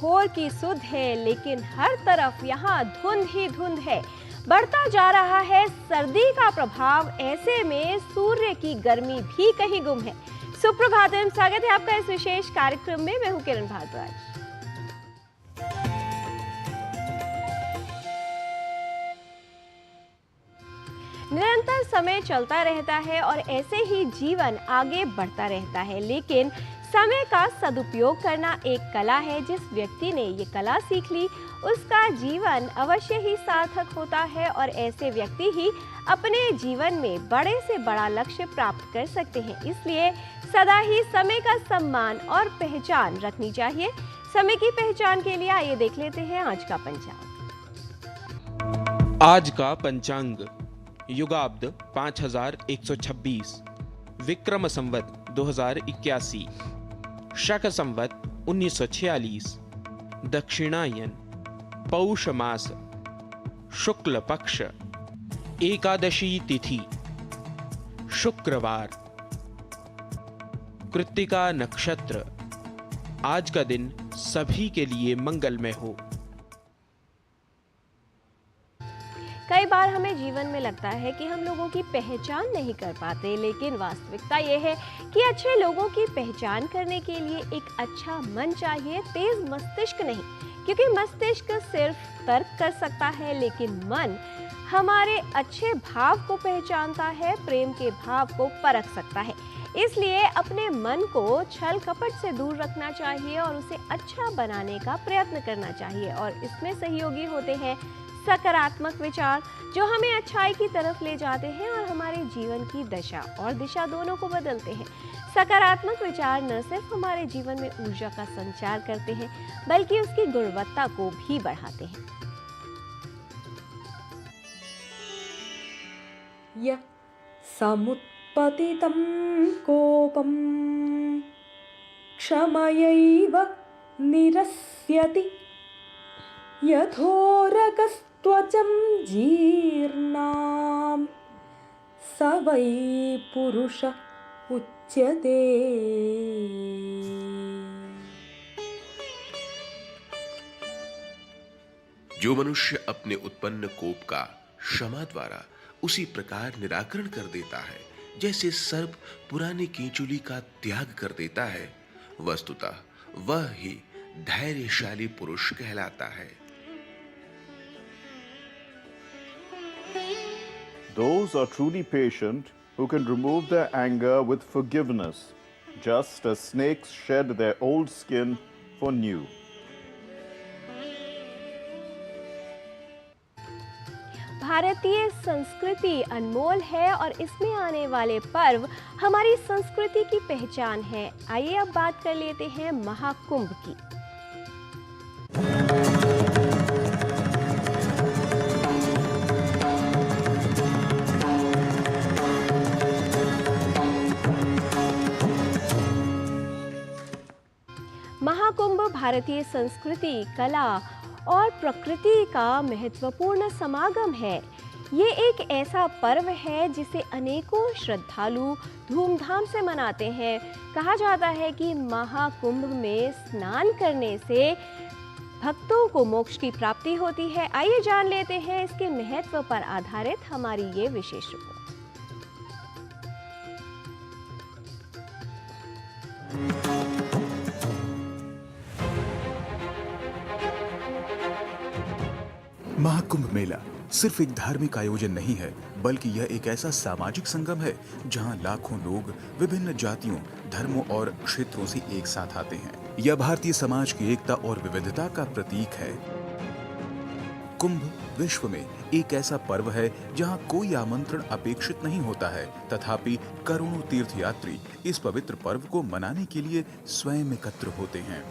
भोर की सुध है, लेकिन हर तरफ यहाँ धुंध ही धुंध है। बढ़ता जा रहा है सर्दी का प्रभाव, ऐसे में सूर्य की गर्मी भी कहीं गुम है। सुप्रभात एवं स्वागत है आपका इस विशेष कार्यक्रम में। मैं हूं किरण भारद्वाज। निरंतर समय चलता रहता है और ऐसे ही जीवन आगे बढ़ता रहता है, लेकिन समय का सदुपयोग करना एक कला है। जिस व्यक्ति ने ये कला सीख ली, उसका जीवन अवश्य ही सार्थक होता है और ऐसे व्यक्ति ही अपने जीवन में बड़े से बड़ा लक्ष्य प्राप्त कर सकते हैं। इसलिए सदा ही समय का सम्मान और पहचान रखनी चाहिए। समय की पहचान के लिए आइए देख लेते हैं आज का पंचांग। आज का पंचांग युगाब्द 5126, विक्रम संवत 2081, शक संवत 1946, दक्षिणायन, पौष मास, शुक्ल पक्ष, एकादशी तिथि, शुक्रवार, कृत्तिका नक्षत्र। आज का दिन सभी के लिए मंगलमय हो। कई बार हमें जीवन में लगता है कि हम लोगों की पहचान नहीं कर पाते, लेकिन वास्तविकता ये है कि अच्छे लोगों की पहचान करने के लिए एक अच्छा मन चाहिए, तेज मस्तिष्क नहीं, क्योंकि मस्तिष्क सिर्फ तर्क कर सकता है, लेकिन मन हमारे अच्छे भाव को पहचानता है, प्रेम के भाव को परख सकता है। इसलिए अपने मन को छल कपट से दूर रखना चाहिए और उसे अच्छा बनाने का प्रयत्न करना चाहिए। और इसमें सहयोगी होते हैं सकारात्मक विचार, जो हमें अच्छाई की तरफ ले जाते हैं और हमारे जीवन की दशा और दिशा दोनों को बदलते हैं। सकारात्मक विचार न सिर्फ हमारे जीवन में ऊर्जा का संचार करते हैं, बल्कि उसकी गुणवत्ता को भी बढ़ाते हैं। य समुत्पतितं कोपं क्षमयैव निरस्यति, यथोरगस्त्वचं जीर्णां स वै पुरुष उच्यते। जो मनुष्य अपने उत्पन्न कोप का क्षमा द्वारा उसी प्रकार निराकरण कर देता है जैसे सर्प पुरानी कीचुली का त्याग कर देता है, वस्तुतः वह ही धैर्यशाली पुरुष कहलाता है। Those are truly patient who can remove their anger with forgiveness, just as snakes shed their old skin for new. भारतीय संस्कृति अनमोल है और इसमें आने वाले पर्व हमारी संस्कृति की पहचान है। आइए अब बात कर लेते हैं महाकुंभ की। महाकुंभ भारतीय संस्कृति, कला और प्रकृति का महत्वपूर्ण समागम है। ये एक ऐसा पर्व है जिसे अनेकों श्रद्धालु धूमधाम से मनाते हैं। कहा जाता है कि महाकुंभ में स्नान करने से भक्तों को मोक्ष की प्राप्ति होती है। आइए जान लेते हैं इसके महत्व पर आधारित हमारी ये विशेष रिपोर्ट। महाकुंभ मेला सिर्फ एक धार्मिक आयोजन नहीं है, बल्कि यह एक ऐसा सामाजिक संगम है जहां लाखों लोग विभिन्न जातियों, धर्मों और क्षेत्रों से एक साथ आते हैं। यह भारतीय समाज की एकता और विविधता का प्रतीक है। कुंभ विश्व में एक ऐसा पर्व है जहां कोई आमंत्रण अपेक्षित नहीं होता है, तथापि करोड़ों तीर्थयात्री इस पवित्र पर्व को मनाने के लिए स्वयं एकत्र होते हैं।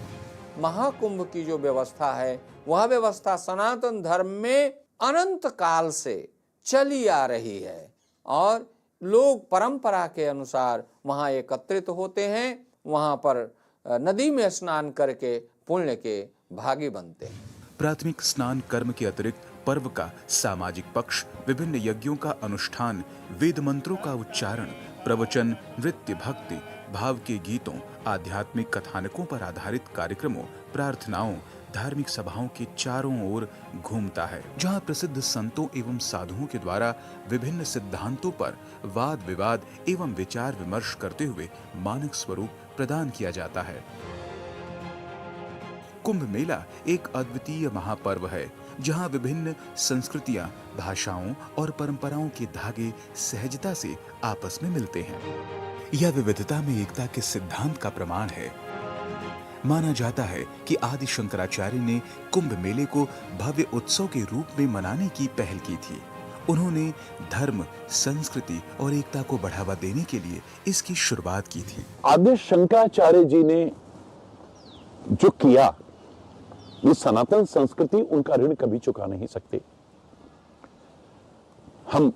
महाकुंभ की जो व्यवस्था है, वह व्यवस्था सनातन धर्म में अनंत काल से चली आ रही है और लोग परंपरा के अनुसार वहां एकत्रित होते हैं, वहां पर नदी में स्नान करके पुण्य के भागी बनते हैं। प्राथमिक स्नान कर्म के अतिरिक्त पर्व का सामाजिक पक्ष विभिन्न यज्ञों का अनुष्ठान, वेद मंत्रों का उच्चारण, प्रवचन, नृत्य, भक्ति भाव के गीतों, आध्यात्मिक कथानकों पर आधारित कार्यक्रमों, प्रार्थनाओं, धार्मिक सभाओं के चारों ओर घूमता है, जहां प्रसिद्ध संतों एवं साधुओं के द्वारा विभिन्न सिद्धांतों पर वाद विवाद एवं विचार विमर्श करते हुए मानक स्वरूप प्रदान किया जाता है। कुंभ मेला एक अद्वितीय महापर्व है, जहां विभिन्न संस्कृतियां, भाषाओं और परंपराओं के धागे सहजता से आपस में मिलते हैं। यह विविधता में एकता के सिद्धांत का प्रमाण है। माना जाता है कि आदि शंकराचार्य ने कुंभ मेले को भव्य उत्सव के रूप में मनाने की पहल की थी। उन्होंने धर्म, संस्कृति और एकता को बढ़ावा देने के लिए इसकी शुरुआत की थी। आदि शंकराचार्य जी ने जो किया, ये सनातन संस्कृति उनका ऋण कभी चुका नहीं सकती। हम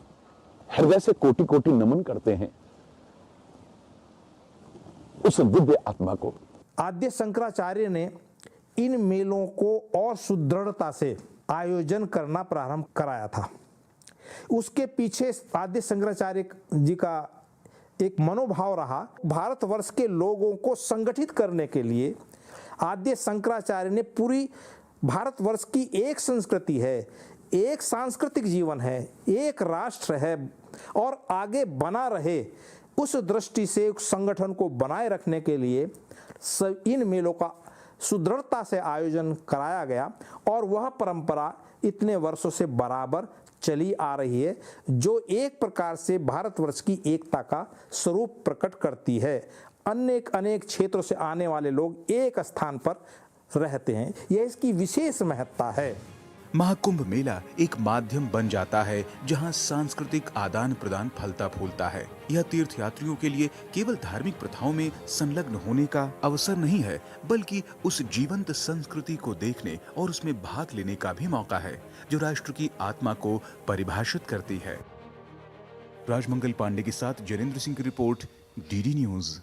हृदय से कोटि कोटि नमन करते हैं उस दिव्य आत्मा को। आद्य शंकराचार्य ने इन मेलों को और सुदृढ़ता से आयोजन करना प्रारंभ कराया था। उसके पीछे आद्य शंकराचार्य जी का एक मनोभाव रहा। भारतवर्ष के लोगों को संगठित करने के लिए आद्य शंकराचार्य ने पूरी भारतवर्ष की एक संस्कृति है, एक सांस्कृतिक जीवन है, एक राष्ट्र है और आगे बना रहे, उस दृष्टि से संगठन को बनाए रखने के लिए इन मेलों का सुदृढ़ता से आयोजन कराया गया और वह परंपरा इतने वर्षों से बराबर चली आ रही है, जो एक प्रकार से भारतवर्ष की एकता का स्वरूप प्रकट करती है। अनेक क्षेत्रों से आने वाले लोग एक स्थान पर रहते हैं, यह इसकी विशेष महत्ता है। महाकुंभ मेला एक माध्यम बन जाता है जहां सांस्कृतिक आदान प्रदान फलता फूलता है। यह तीर्थयात्रियों के लिए केवल धार्मिक प्रथाओं में संलग्न होने का अवसर नहीं है, बल्कि उस जीवंत संस्कृति को देखने और उसमें भाग लेने का भी मौका है, जो राष्ट्र की आत्मा को परिभाषित करती है। राजमंगल पांडे के साथ जयेंद्र सिंह की रिपोर्ट, डीडी न्यूज।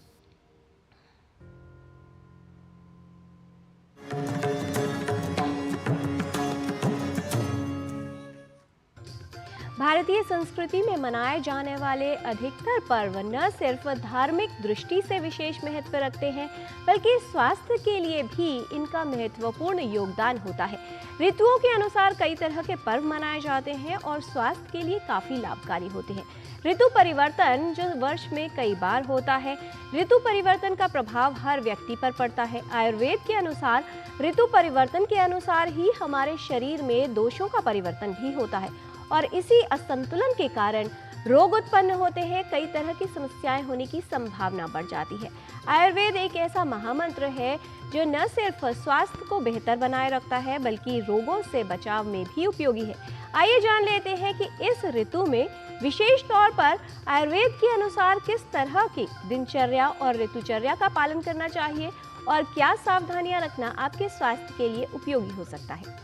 भारतीय संस्कृति में मनाए जाने वाले अधिकतर पर्व न सिर्फ धार्मिक दृष्टि से विशेष महत्व रखते हैं, बल्कि स्वास्थ्य के लिए भी इनका महत्वपूर्ण योगदान होता है। ऋतुओं के अनुसार कई तरह के पर्व मनाए जाते हैं और स्वास्थ्य के लिए काफी लाभकारी होते हैं। ऋतु परिवर्तन जो वर्ष में कई बार होता है, ऋतु परिवर्तन का प्रभाव हर व्यक्ति पर पड़ता है। आयुर्वेद के अनुसार ऋतु परिवर्तन के अनुसार ही हमारे शरीर में दोषों का परिवर्तन भी होता है और इसी असंतुलन के कारण रोग उत्पन्न होते हैं। कई तरह की समस्याएं होने की संभावना बढ़ जाती है। आयुर्वेद एक ऐसा महामंत्र है जो न सिर्फ स्वास्थ्य को बेहतर बनाए रखता है, बल्कि रोगों से बचाव में भी उपयोगी है। आइए जान लेते हैं कि इस ऋतु में विशेष तौर पर आयुर्वेद के अनुसार किस तरह की दिनचर्या और ऋतुचर्या का पालन करना चाहिए और क्या सावधानियां रखना आपके स्वास्थ्य के लिए उपयोगी हो सकता है।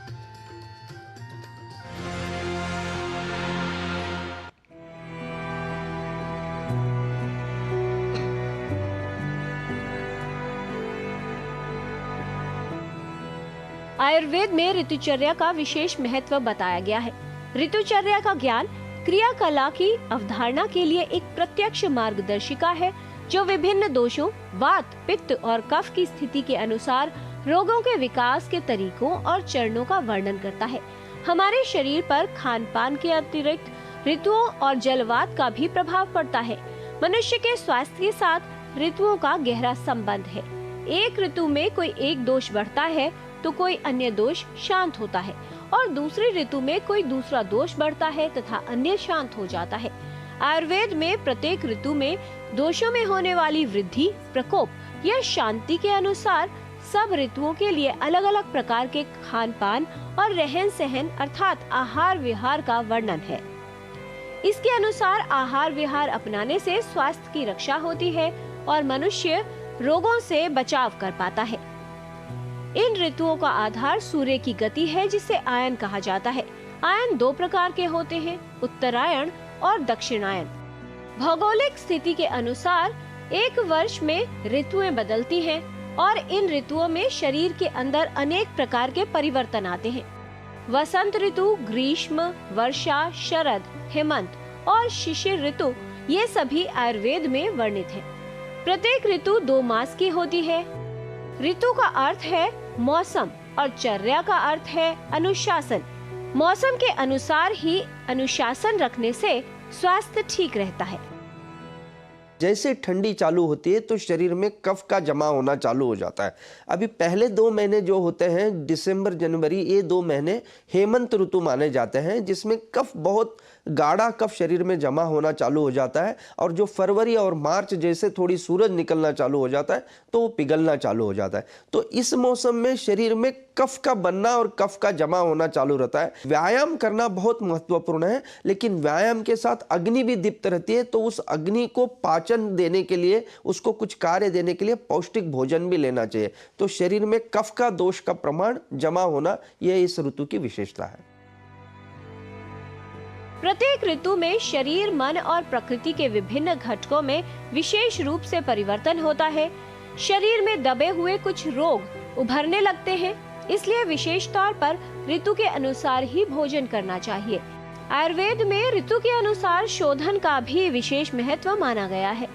आयुर्वेद में ऋतुचर्या का विशेष महत्व बताया गया है। ऋतुचर्या का ज्ञान क्रियाकला की अवधारणा के लिए एक प्रत्यक्ष मार्गदर्शिका है, जो विभिन्न दोषों, वात, पित्त और कफ की स्थिति के अनुसार रोगों के विकास के तरीकों और चरणों का वर्णन करता है। हमारे शरीर पर खान पान के अतिरिक्त ऋतुओं और जलवात का भी प्रभाव पड़ता है। मनुष्य के स्वास्थ्य के साथ ऋतुओं का गहरा संबंध है। एक ऋतु में कोई एक दोष बढ़ता है तो कोई अन्य दोष शांत होता है और दूसरी ऋतु में कोई दूसरा दोष बढ़ता है तथा अन्य शांत हो जाता है। आयुर्वेद में प्रत्येक ऋतु में दोषों में होने वाली वृद्धि, प्रकोप या शांति के अनुसार सब ऋतुओं के लिए अलग अलग प्रकार के खान पान और रहन सहन अर्थात आहार विहार का वर्णन है। इसके अनुसार आहार विहार अपनाने से स्वास्थ्य की रक्षा होती है और मनुष्य रोगों से बचाव कर पाता है। इन ऋतुओं का आधार सूर्य की गति है, जिसे आयन कहा जाता है। आयन दो प्रकार के होते हैं, उत्तरायण और दक्षिणायन। भौगोलिक स्थिति के अनुसार एक वर्ष में ऋतुएं बदलती हैं और इन ऋतुओं में शरीर के अंदर अनेक प्रकार के परिवर्तन आते हैं। वसंत ऋतु, ग्रीष्म, वर्षा, शरद, हेमंत और शिशिर ऋतु ये सभी आयुर्वेद में वर्णित हैं। प्रत्येक ऋतु 2 मास की होती है। ऋतु का अर्थ है मौसम और चर्या का अर्थ है अनुशासन। मौसम के अनुसार ही अनुशासन रखने से स्वास्थ्य ठीक रहता है। जैसे ठंडी चालू होती है तो शरीर में कफ का जमा होना चालू हो जाता है। अभी पहले 2 महीने जो होते हैं दिसंबर जनवरी, ये 2 महीने हेमंत ऋतु माने जाते हैं, जिसमें कफ बहुत गाढ़ा कफ शरीर में जमा होना चालू हो जाता है। और जो फरवरी और मार्च जैसे थोड़ी सूरज निकलना चालू हो जाता है तो वो पिघलना चालू हो जाता है। तो इस मौसम में शरीर में कफ का बनना और कफ का जमा होना चालू रहता है। व्यायाम करना बहुत महत्वपूर्ण है, लेकिन व्यायाम के साथ अग्नि भी दीप्त रहती है, तो उस अग्नि को पाचन देने के लिए, उसको कुछ कार्य देने के लिए पौष्टिक भोजन भी लेना चाहिए। तो शरीर में कफ का दोष का प्रमाण जमा होना, यह इस ऋतु की विशेषता है। प्रत्येक ऋतु में शरीर, मन और प्रकृति के विभिन्न घटकों में विशेष रूप से परिवर्तन होता है। शरीर में दबे हुए कुछ रोग उभरने लगते हैं, इसलिए विशेष तौर पर ऋतु के अनुसार ही भोजन करना चाहिए। आयुर्वेद में ऋतु के अनुसार शोधन का भी विशेष महत्व माना गया है।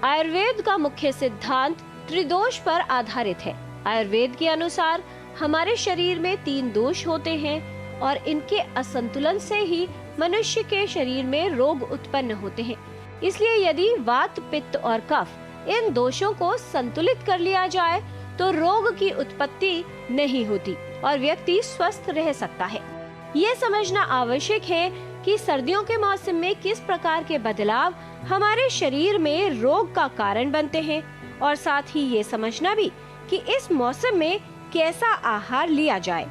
आयुर्वेद का मुख्य सिद्धांत त्रिदोष पर आधारित है। आयुर्वेद के अनुसार हमारे शरीर में 3 दोष होते हैं और इनके असंतुलन से ही मनुष्य के शरीर में रोग उत्पन्न होते हैं। इसलिए यदि वात, पित्त और कफ इन दोषों को संतुलित कर लिया जाए तो रोग की उत्पत्ति नहीं होती और व्यक्ति स्वस्थ रह सकता है। ये समझना आवश्यक है कि सर्दियों के मौसम में किस प्रकार के बदलाव हमारे शरीर में रोग का कारण बनते हैं, और साथ ही ये समझना भी कि इस मौसम में कैसा आहार लिया जाए।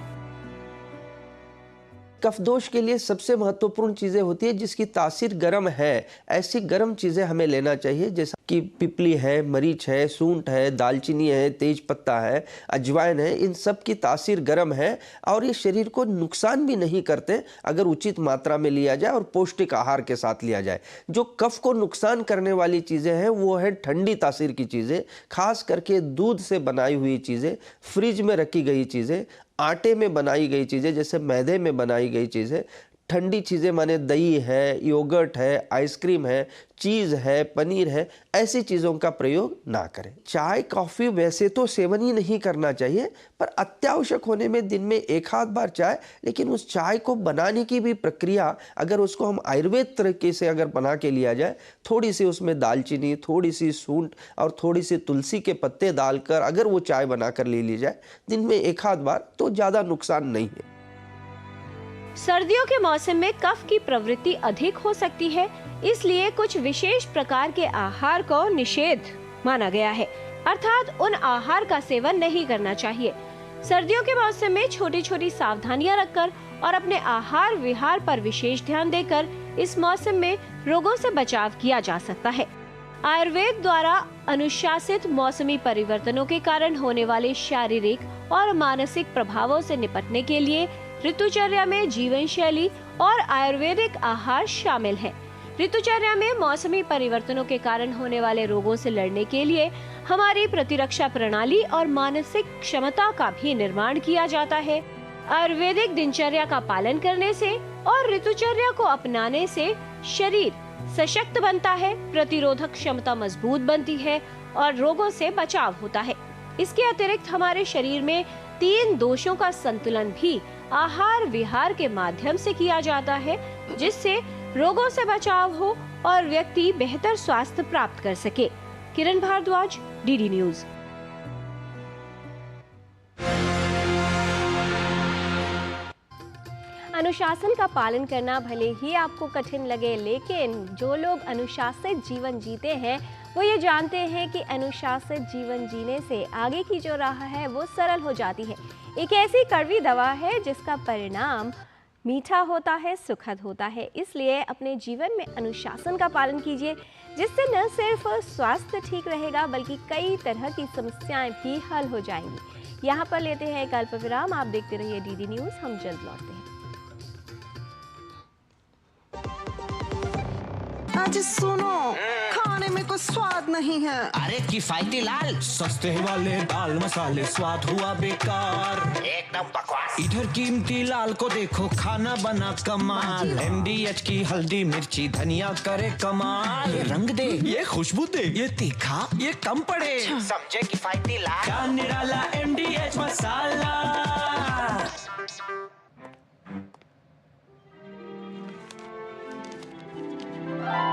कफ दोष के लिए सबसे महत्वपूर्ण चीजें होती है जिसकी तासीर गर्म है, ऐसी गर्म चीजें हमें लेना चाहिए, जैसा कि पिपली है, मरीच है, सूंठ है, दालचीनी है, तेज पत्ता है, अजवाइन है। इन सब की तासीर गर्म है और ये शरीर को नुकसान भी नहीं करते अगर उचित मात्रा में लिया जाए और पौष्टिक आहार के साथ लिया जाए। जो कफ को नुकसान करने वाली चीजें हैं वो है ठंडी तासीर की चीजें, खास करके दूध से बनाई हुई चीजें, फ्रिज में रखी गई चीजें, आटे में बनाई गई चीज़ें, जैसे मैदे में बनाई गई चीज़ें, ठंडी चीज़ें माने दही है, योगर्ट है, आइसक्रीम है, चीज़ है, पनीर है, ऐसी चीज़ों का प्रयोग ना करें। चाय कॉफ़ी वैसे तो सेवन ही नहीं करना चाहिए, पर अत्यावश्यक होने में दिन में 1 आध बार चाय, लेकिन उस चाय को बनाने की भी प्रक्रिया अगर उसको हम आयुर्वेद तरीके से अगर बना के लिया जाए, थोड़ी सी उसमें दालचीनी, थोड़ी सी सूंठ और थोड़ी सी तुलसी के पत्ते डालकर अगर वो चाय बनाकर ले ली जाए दिन में 1 आध बार, तो ज़्यादा नुकसान नहीं है। सर्दियों के मौसम में कफ की प्रवृत्ति अधिक हो सकती है, इसलिए कुछ विशेष प्रकार के आहार को निषेध माना गया है, अर्थात उन आहार का सेवन नहीं करना चाहिए। सर्दियों के मौसम में छोटी छोटी सावधानियां रखकर और अपने आहार विहार पर विशेष ध्यान देकर इस मौसम में रोगों से बचाव किया जा सकता है। आयुर्वेद द्वारा अनुशासित मौसमी परिवर्तनों के कारण होने वाले शारीरिक और मानसिक प्रभावों से निपटने के लिए ऋतुचर्या में जीवन शैली और आयुर्वेदिक आहार शामिल है। ऋतुचर्या में मौसमी परिवर्तनों के कारण होने वाले रोगों से लड़ने के लिए हमारी प्रतिरक्षा प्रणाली और मानसिक क्षमता का भी निर्माण किया जाता है। आयुर्वेदिक दिनचर्या का पालन करने से और ऋतुचर्या को अपनाने से शरीर सशक्त बनता है, प्रतिरोधक क्षमता मजबूत बनती है और रोगों से बचाव होता है। इसके अतिरिक्त हमारे शरीर में 3 दोषों का संतुलन भी आहार विहार के माध्यम से किया जाता है, जिससे रोगों से बचाव हो और व्यक्ति बेहतर स्वास्थ्य प्राप्त कर सके। किरण भारद्वाज, डीडी न्यूज। अनुशासन का पालन करना भले ही आपको कठिन लगे, लेकिन जो लोग अनुशासित जीवन जीते हैं वो ये जानते हैं कि अनुशासित जीवन जीने से आगे की जो राह है वो सरल हो जाती है। एक ऐसी कड़वी दवा है जिसका परिणाम मीठा होता है, सुखद होता है। इसलिए अपने जीवन में अनुशासन का पालन कीजिए, जिससे न सिर्फ स्वास्थ्य ठीक रहेगा बल्कि कई तरह की समस्याएं भी हल हो जाएंगी। यहाँ पर लेते हैं एक अल्प विराम। आप देखते रहिए डीडी न्यूज, हम जल्द लौटते हैं। आज सुनो, खाना खाने में कुछ स्वाद नहीं है। अरे किफायती लाल, सस्ते वाले दाल मसाले स्वाद हुआ बेकार। एकदम बकवास। इधर कीमती लाल को देखो, खाना बना कमाल। MDH की हल्दी मिर्ची धनिया करे कमाल। ये रंग दे, ये खुशबू दे, ये तीखा, ये कम पड़े। समझे किफायती लाल। क्या निराला MDH मसाला।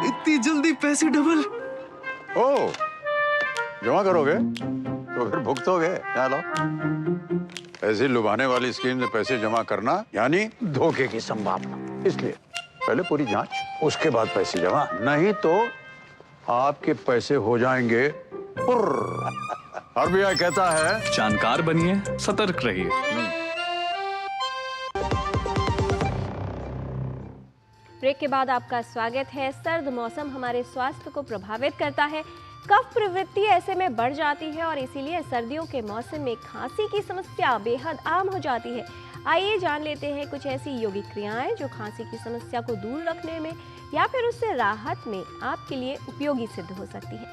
इतनी जल्दी पैसे डबल। ओ, जमा करोगे तो फिर भुगतोगे। चलो, ऐसी लुभाने वाली स्कीम में पैसे जमा करना यानी धोखे की संभावना, इसलिए पहले पूरी जांच, उसके बाद पैसे जमा, नहीं तो आपके पैसे हो जाएंगे पुर्र। RBI कहता है जानकार बनिए, सतर्क रहिए। ब्रेक के बाद आपका स्वागत है। सर्द मौसम हमारे स्वास्थ्य को प्रभावित करता है। कफ प्रवृत्ति ऐसे में बढ़ जाती है और इसीलिए सर्दियों के मौसम में खांसी की समस्या बेहद आम हो जाती है। आइए जान लेते हैं कुछ ऐसी यौगिक क्रियाएं जो खांसी की समस्या को दूर रखने में या फिर उससे राहत में आपके लिए उपयोगी सिद्ध हो सकती है।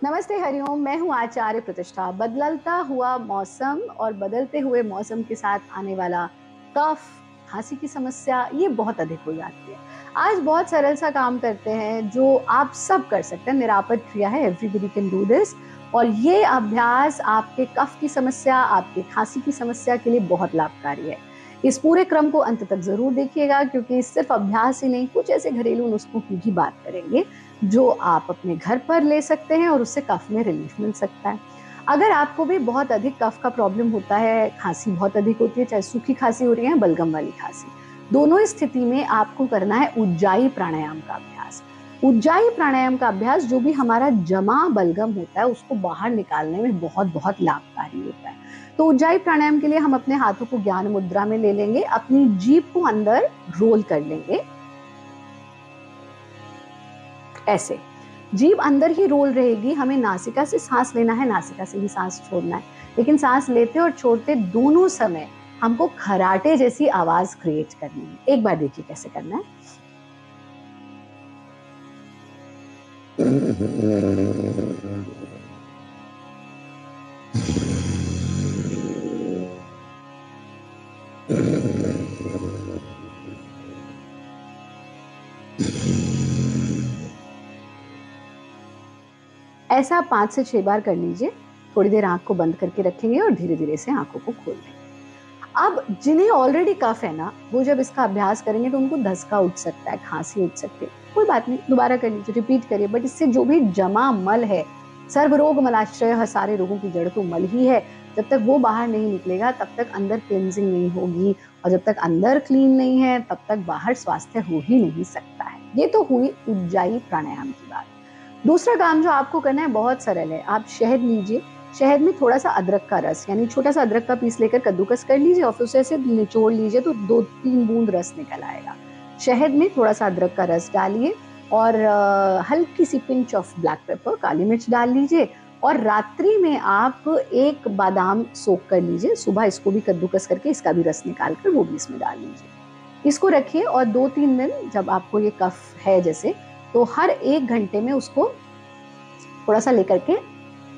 नमस्ते, हरिओम। मैं हूँ आचार्य प्रतिष्ठा। बदलता हुआ मौसम और बदलते हुए मौसम के साथ आने वाला कफ, खांसी की समस्या ये बहुत अधिक हो जाती है। आज बहुत सरल सा काम करते हैं जो आप सब कर सकते हैं। निरापद क्रिया है, एवरीबडी कैन डू दिस। और ये अभ्यास आपके कफ की समस्या, आपके खांसी की समस्या के लिए बहुत लाभकारी है। इस पूरे क्रम को अंत तक जरूर देखिएगा, क्योंकि सिर्फ अभ्यास ही नहीं, कुछ ऐसे घरेलू नुस्खों की भी बात करेंगे जो आप अपने घर पर ले सकते हैं और उससे कफ में रिलीफ मिल सकता है। अगर आपको भी बहुत अधिक कफ का प्रॉब्लम होता है, खांसी बहुत अधिक होती है, चाहे सूखी खांसी हो रही है, बलगम वाली खांसी, दोनों स्थिति में आपको करना है उज्जाई प्राणायाम का अभ्यास। उज्जाई प्राणायाम का अभ्यास जो भी हमारा जमा बलगम होता है उसको बाहर निकालने में बहुत बहुत लाभकारी होता है। तो उज्जाई प्राणायाम के लिए हम अपने हाथों को ज्ञान मुद्रा में ले लेंगे, अपनी जीभ को अंदर रोल कर लेंगे, ऐसे जीभ अंदर ही रोल रहेगी। हमें नासिका से सांस लेना है, नासिका से ही सांस छोड़ना है, लेकिन सांस लेते और छोड़ते दोनों समय हमको खराटे जैसी आवाज क्रिएट करनी है। एक बार देखिए कैसे करना है। ऐसा 5 से 6 बार कर लीजिए। थोड़ी देर आंख को बंद करके रखेंगे और धीरे धीरे से आंखों को खोल देंगे। अब जिन्हें ऑलरेडी कफ है ना, वो जब इसका अभ्यास करेंगे तो उनको धसका उठ सकता है, खांसी उठ सकती है। कोई बात नहीं, दोबारा कर लीजिए, रिपीट करिए। बट इससे जो भी जमा मल है, सर्वरोग मलाश्रय, सारे रोगों की जड़ तो मल ही है, जब तक वो बाहर नहीं निकलेगा तब तक अंदर क्लींजिंग नहीं होगी, और जब तक अंदर क्लीन नहीं है तब तक बाहर स्वास्थ्य हो ही नहीं सकता है। ये तो हुई उज्जाई प्राणायाम की बात। दूसरा काम जो आपको करना है बहुत सरल है। आप शहद लीजिए, शहद में थोड़ा सा अदरक का रस, यानी छोटा सा अदरक का पीस लेकर कद्दूकस कर लीजिए और फिर उसे ऐसे निचोड़ लीजिए तो 2-3 बूंद रस निकल आएगा। शहद में थोड़ा सा अदरक का रस डालिए और हल्की सी पिंच ऑफ ब्लैक पेपर, काली मिर्च डाल लीजिए, और रात्रि में आप 1 बादाम सोक कर लीजिए। सुबह इसको भी कद्दूकस करके इसका भी रस निकाल कर वो भी इसमें डाल लीजिए। इसको रखिए और 2-3 दिन जब आपको ये कफ है जैसे, तो हर 1 घंटे में उसको थोड़ा सा लेकर के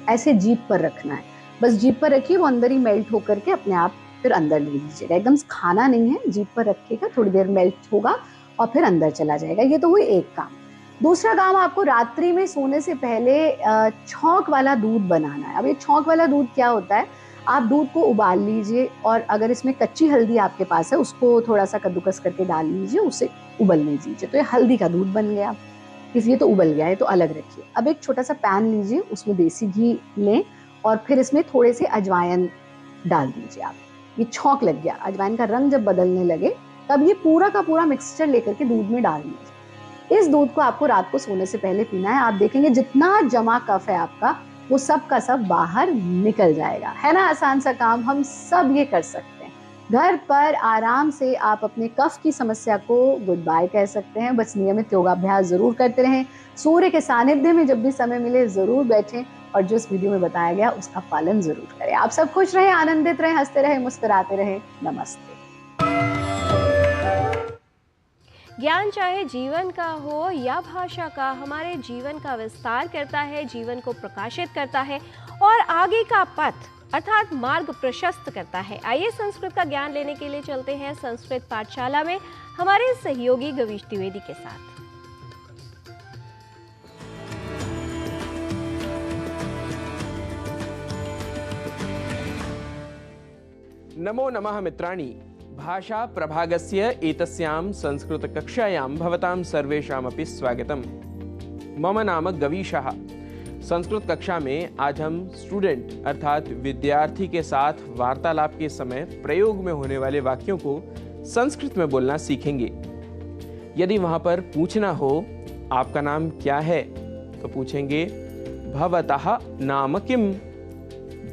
ऐसे जीभ पर रखना है। बस जीभ पर रखिए, वो अंदर ही मेल्ट होकर के अपने आप फिर अंदर ले लीजिएगा। एकदम खाना नहीं है, जीभ पर रखिएगा, थोड़ी देर मेल्ट होगा और फिर अंदर चला जाएगा। ये तो हुई एक काम। दूसरा काम, आपको रात्रि में सोने से पहले छौंक वाला दूध बनाना है। अब ये छौंक वाला दूध क्या होता है, आप दूध को उबाल लीजिए और अगर इसमें कच्ची हल्दी आपके पास है उसको थोड़ा सा कद्दूकस करके डाल लीजिए, उसे उबलने दीजिए, तो ये हल्दी का दूध बन गया। इसलिए तो उबल गया है, तो अलग रखिए। अब एक छोटा सा पैन लीजिए, उसमें देसी घी लें और फिर इसमें थोड़े से अजवाइन डाल दीजिए। आप ये छौंक लग गया, अजवाइन का रंग जब बदलने लगे तब ये पूरा का पूरा मिक्सचर लेकर के दूध में डाल दीजिए। इस दूध को आपको रात को सोने से पहले पीना है। आप देखेंगे जितना जमा कफ है आपका वो सब का सब बाहर निकल जाएगा। है ना आसान सा काम, हम सब ये कर सकते हैं। घर पर आराम से आप अपने कफ की समस्या को गुड बाय कह सकते हैं। बस नियमित योगाभ्यास जरूर करते रहें। सूर्य के सानिध्य में जब भी समय मिले जरूर बैठें और जो इस वीडियो में बताया गया उसका पालन जरूर करें। आप सब खुश रहें, आनंदित रहें, हंसते रहें, मुस्कुराते रहें। नमस्ते। ज्ञान चाहे जीवन का हो या भाषा का, हमारे जीवन का विस्तार करता है, जीवन को प्रकाशित करता है और आगे का पथ अर्थात मार्ग प्रशस्त करता है। आइए संस्कृत का ज्ञान लेने के लिए चलते हैं संस्कृत पाठशाला में हमारे सहयोगी गवीश द्विवेदी के साथ। नमो नमः मित्राणि, भाषा प्रभागस्य एतस्यां संस्कृत कक्षायां भवतां सर्वेषामपि स्वागतम्। मम नाम गवीशः। संस्कृत कक्षा में आज हम स्टूडेंट अर्थात विद्यार्थी के साथ वार्तालाप के समय प्रयोग में होने वाले वाक्यों को संस्कृत में बोलना सीखेंगे। यदि वहां पर पूछना हो आपका नाम क्या है तो पूछेंगे भवतः नाम किम,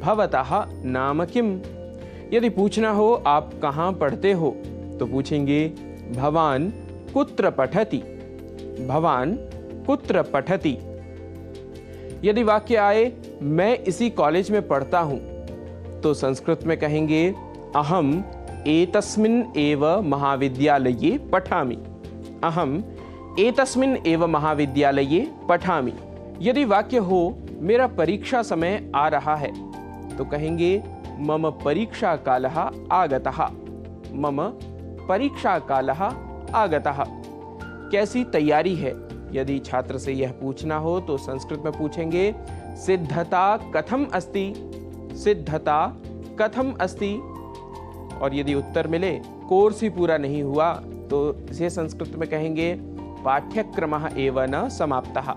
भवतः नाम किम। यदि पूछना हो आप कहाँ पढ़ते हो तो पूछेंगे भवान कुत्र पठति, भवान कुत्र पठति। यदि वाक्य आए मैं इसी कॉलेज में पढ़ता हूं तो संस्कृत में कहेंगे अहम एतस्मिन् एव महाविद्यालये पठामि, अहम एतस्मिन् एव महाविद्यालये पठामि। यदि वाक्य हो मेरा परीक्षा समय आ रहा है तो कहेंगे मम परीक्षा कालः आगतः, मम परीक्षा कालः आगतः। कैसी तैयारी है यदि छात्र से यह पूछना हो तो संस्कृत में पूछेंगे सिद्धता कथम अस्ति, सिद्धता कथम अस्ति। और यदि उत्तर मिले कोर्स ही पूरा नहीं हुआ तो इसे संस्कृत में कहेंगे पाठ्यक्रमः एव न समाप्तः,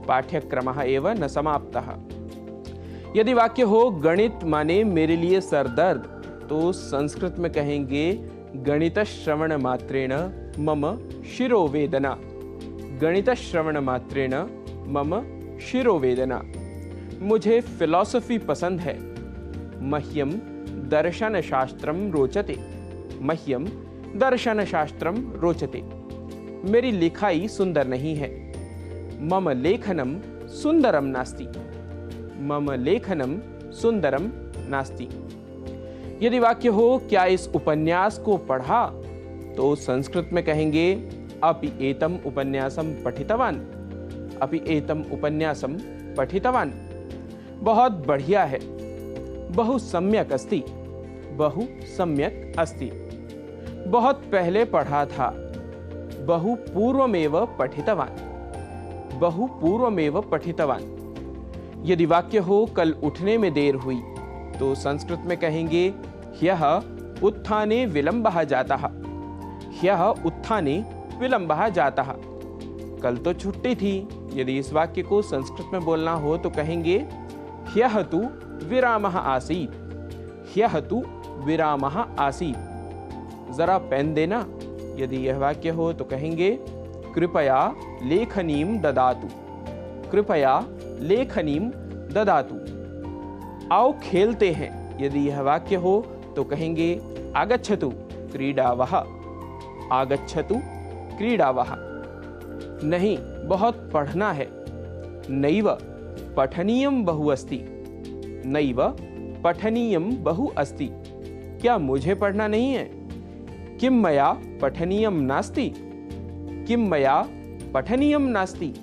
पाठ्यक्रमः एव न समाप्तः। यदि वाक्य हो गणित माने मेरे लिए सरदर्द तो संस्कृत में कहेंगे गणित श्रवण मात्रेण मम शिरोवेदना, गणित श्रवण मात्रेण मम शिरोवेदना। मुझे फिलॉसफी पसंद है, मह्यम दर्शन शास्त्रम रोचते, मह्यम दर्शन शास्त्रम रोचते। मेरी लिखाई सुंदर नहीं है, मम लेखनम सुंदरम नास्ति, मम लेखनम सुंदरम नास्ति। यदि वाक्य हो क्या इस उपन्यास को पढ़ा तो संस्कृत में कहेंगे अपि एतम उपन्यासम पठितवान, अपि एतम उपन्यासम पठितवान। बहुत बढ़िया है, बहु सम्यक अस्ति, बहु सम्यक अस्ति। बहुत पहले पढ़ा था, बहु पूर्वमेव पठितवान, बहु पूर्वमेव पठितवान। यदि वाक्य हो कल उठने में देर हुई तो संस्कृत में कहेंगे ह्यः उत्थाने विलंबः जातः, ह्यः उत्थाने विलंबः जातः। कल तो छुट्टी थी। यदि इस वाक्य को संस्कृत में बोलना हो तो कहेंगे ह्यः तु विरामः आसीत्, ह्यः तु विरामः आसीत्। जरा पेन देना। यदि यह वाक्य हो तो कहेंगे कृपया लेखनीं ददातु, कृपया लेखनीं ददातु। आओ खेलते हैं। यदि यह वाक्य हो तो कहेंगे आगच्छतु क्रीडावः, आगच्छतु क्रीडावः। नहीं बहुत पढ़ना है, नैव पठनीयं बहु अस्ति, नैव पठनीयं बहु अस्ति। क्या मुझे पढ़ना नहीं है? किम मया पठनीयं नास्ति, किम मया पठनीयं नास्ति।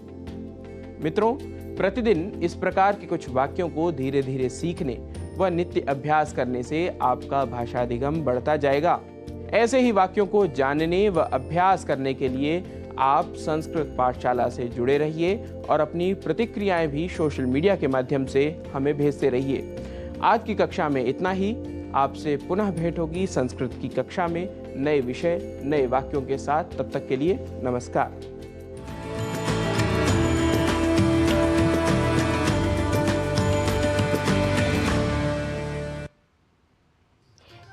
मित्रों प्रतिदिन इस प्रकार के कुछ वाक्यों को धीरे धीरे सीखने व नित्य अभ्यास करने से आपका भाषाधिगम बढ़ता जाएगा। ऐसे ही वाक्यों को जानने व अभ्यास करने के लिए आप संस्कृत पाठशाला से जुड़े रहिए और अपनी प्रतिक्रियाएं भी सोशल मीडिया के माध्यम से हमें भेजते रहिए। आज की कक्षा में इतना ही। आपसे पुनः भेंट होगी संस्कृत की कक्षा में नए विषय नए वाक्यों के साथ। तब तक के लिए नमस्कार।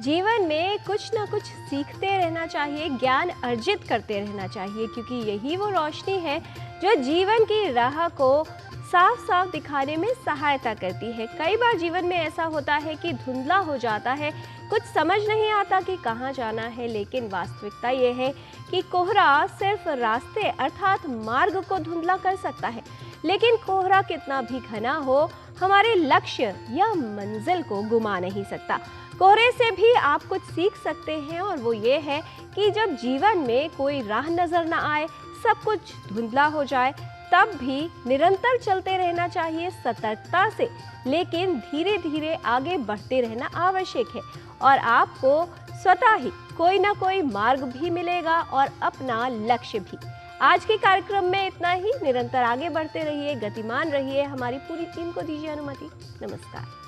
जीवन में कुछ ना कुछ सीखते रहना चाहिए, ज्ञान अर्जित करते रहना चाहिए, क्योंकि यही वो रोशनी है जो जीवन की राह को साफ साफ दिखाने में सहायता करती है। कई बार जीवन में ऐसा होता है कि धुंधला हो जाता है, कुछ समझ नहीं आता कि कहाँ जाना है, लेकिन वास्तविकता ये है कि कोहरा सिर्फ रास्ते अर्थात मार्ग को धुंधला कर सकता है, लेकिन कोहरा कितना भी घना हो हमारे लक्ष्य या मंजिल को गुमा नहीं सकता। कोहरे से भी आप कुछ सीख सकते हैं और वो ये है कि जब जीवन में कोई राह नजर ना आए, सब कुछ धुंधला हो जाए, तब भी निरंतर चलते रहना चाहिए सतर्कता से, लेकिन धीरे धीरे आगे बढ़ते रहना आवश्यक है और आपको स्वतः ही कोई ना कोई मार्ग भी मिलेगा और अपना लक्ष्य भी। आज के कार्यक्रम में इतना ही। निरंतर आगे बढ़ते रहिए, गतिमान रहिए। हमारी पूरी टीम को दीजिए अनुमति। नमस्कार।